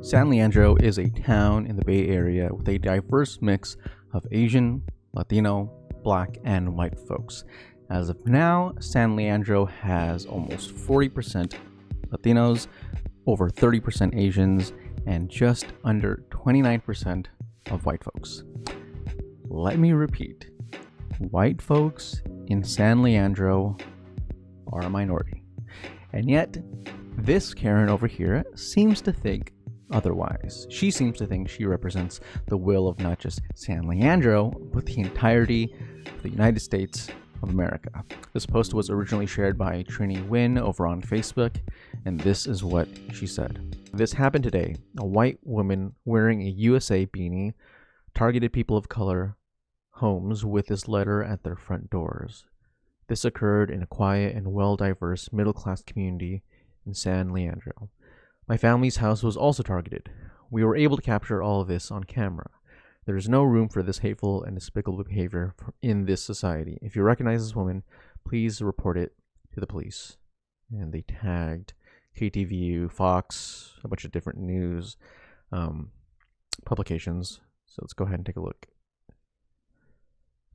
San Leandro is a town in the Bay Area with a diverse mix of Asian, Latino, Black, and white folks. As of now, San Leandro has almost 40% Latinos, over 30% Asians, and just under 29% of white folks. Let me repeat, white folks in San Leandro are a minority. And yet, this Karen over here seems to think otherwise. She seems to think she represents the will of not just San Leandro, but the entirety of the United States of America. This post was originally shared by Trini Wynn over on Facebook, and this is what she said. This happened today. A white woman wearing a USA beanie targeted people of color homes with this letter at their front doors. This occurred in a quiet and well-diverse middle-class community in San Leandro. My family's house was also targeted. We were able to capture all of this on camera. There is no room for this hateful and despicable behavior in this society. If you recognize this woman, please report it to the police. And they tagged KTVU, Fox, a bunch of different news publications. So let's go ahead and take a look.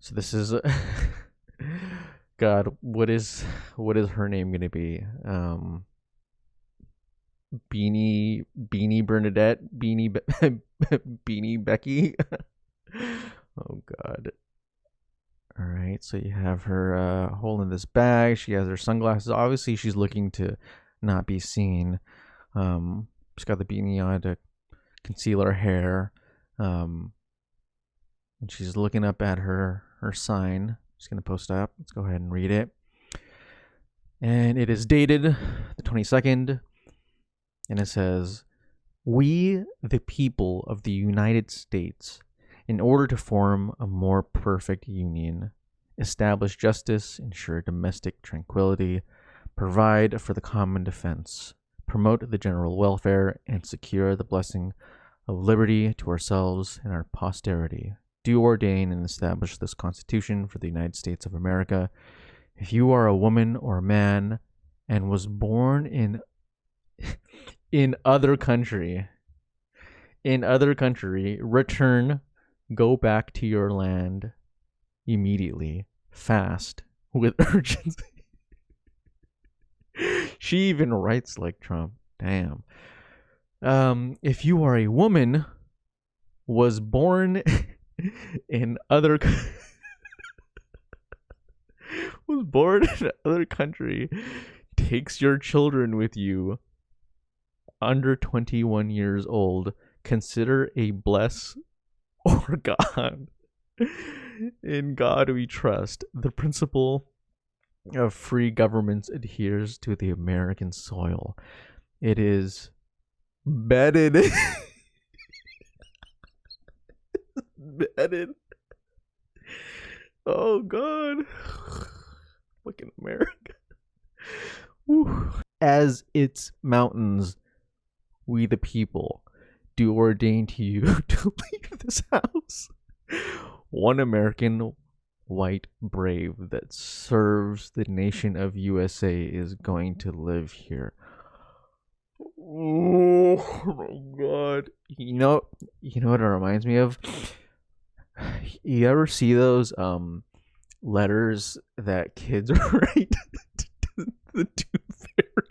So this is God, what is her name going to be? Beanie Bernadette, Beanie Becky. Oh God. All right, so you have her holding this bag. She has her sunglasses. Obviously, she's looking to not be seen. She's got the beanie on to conceal her hair. And she's looking up at her sign. Just gonna post up. Let's go ahead and read it. And it is dated the 22nd. And it says, "We, the people of the United States, in order to form a more perfect union, establish justice, ensure domestic tranquility, provide for the common defense, promote the general welfare, and secure the blessing of liberty to ourselves and our posterity, do ordain and establish this Constitution for the United States of America. If you are a woman or a man and was born in other country, return, go back to your land immediately, fast, with urgency." She even writes like Trump. Damn. If you are a woman, was born in other country, takes your children with you, under 21 years old, consider a bless or God. In God we trust. The principle of free governments adheres to the American soil. It is bedded. Bedded. Oh God. Fucking America. Whew. As its mountains, we the people do ordain to you to leave this house. One American white brave that serves the nation of USA is going to live here. Oh my God. You know what it reminds me of? You ever see those letters that kids write to the Tooth Fairy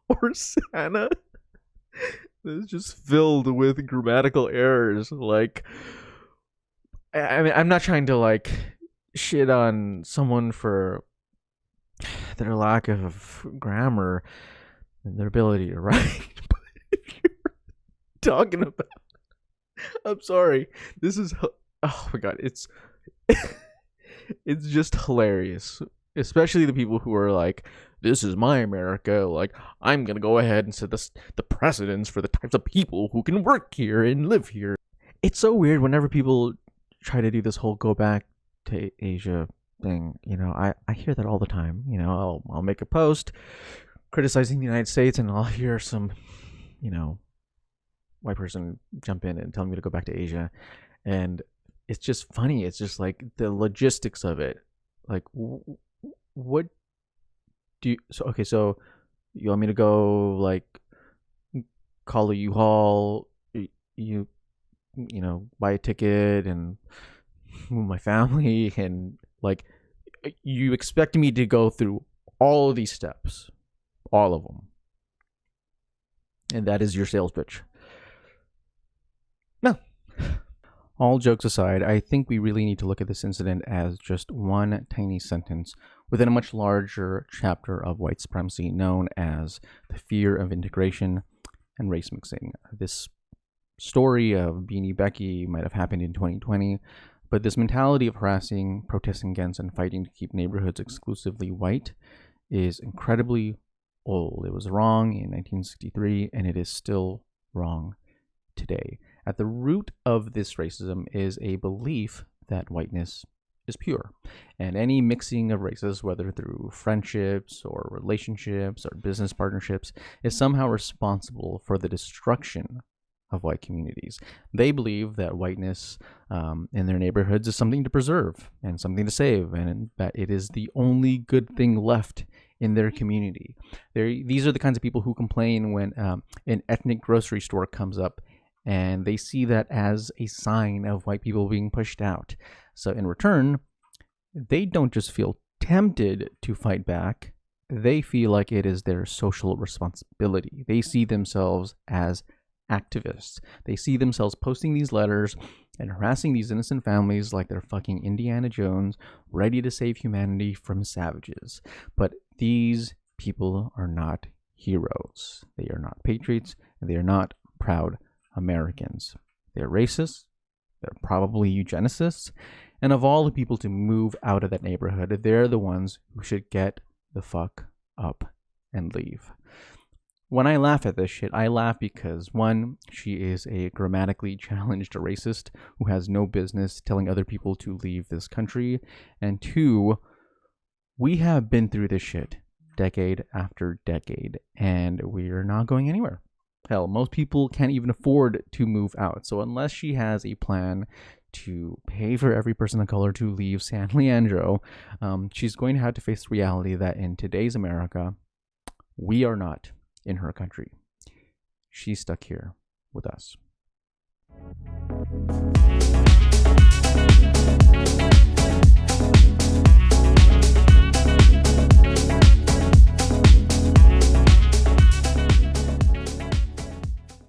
or Santa? It's just filled with grammatical errors. Like, I mean, I'm not trying to like shit on someone for their lack of grammar and their ability to write, but if you're talking about, I'm sorry, this is, oh my God, it's just hilarious, especially the people who are like, this is my America, like, I'm gonna go ahead and set the precedence for the types of people who can work here and live here. It's so weird whenever people try to do this whole go back to Asia thing. You know, I hear that all the time. You know, I'll make a post criticizing the United States, and I'll hear some, you know, white person jump in and tell me to go back to Asia. And it's just funny. It's just like the logistics of it. Like, what do you, so you want me to go like call a U-Haul, you buy a ticket and move my family, and like you expect me to go through all of these steps, all of them, and that is your sales pitch. No. All jokes aside, I think we really need to look at this incident as just one tiny sentence within a much larger chapter of white supremacy known as the fear of integration and race mixing. This story of Beanie Becky might have happened in 2020, but this mentality of harassing, protesting against, and fighting to keep neighborhoods exclusively white is incredibly old. It was wrong in 1963, and it is still wrong today. At the root of this racism is a belief that whiteness is pure, and any mixing of races, whether through friendships or relationships or business partnerships, is somehow responsible for the destruction of white communities. They believe that whiteness in their neighborhoods is something to preserve and something to save, and that it is the only good thing left in their community. These are the kinds of people who complain when an ethnic grocery store comes up and they see that as a sign of white people being pushed out. So in return, they don't just feel tempted to fight back, they feel like it is their social responsibility. They see themselves as activists. They see themselves posting these letters and harassing these innocent families like they're fucking Indiana Jones, ready to save humanity from savages. But these people are not heroes. They are not patriots, and they are not proud Americans. They're racist, they're probably eugenicists, and of all the people to move out of that neighborhood, they're the ones who should get the fuck up and leave. When I laugh at this shit, I laugh because, one, she is a grammatically challenged racist who has no business telling other people to leave this country, and two, we have been through this shit decade after decade, and we're not going anywhere. Hell, most people can't even afford to move out. So unless she has a plan to pay for every person of color to leave San Leandro, she's going to have to face the reality that in today's America, we are not in her country. She's stuck here with us.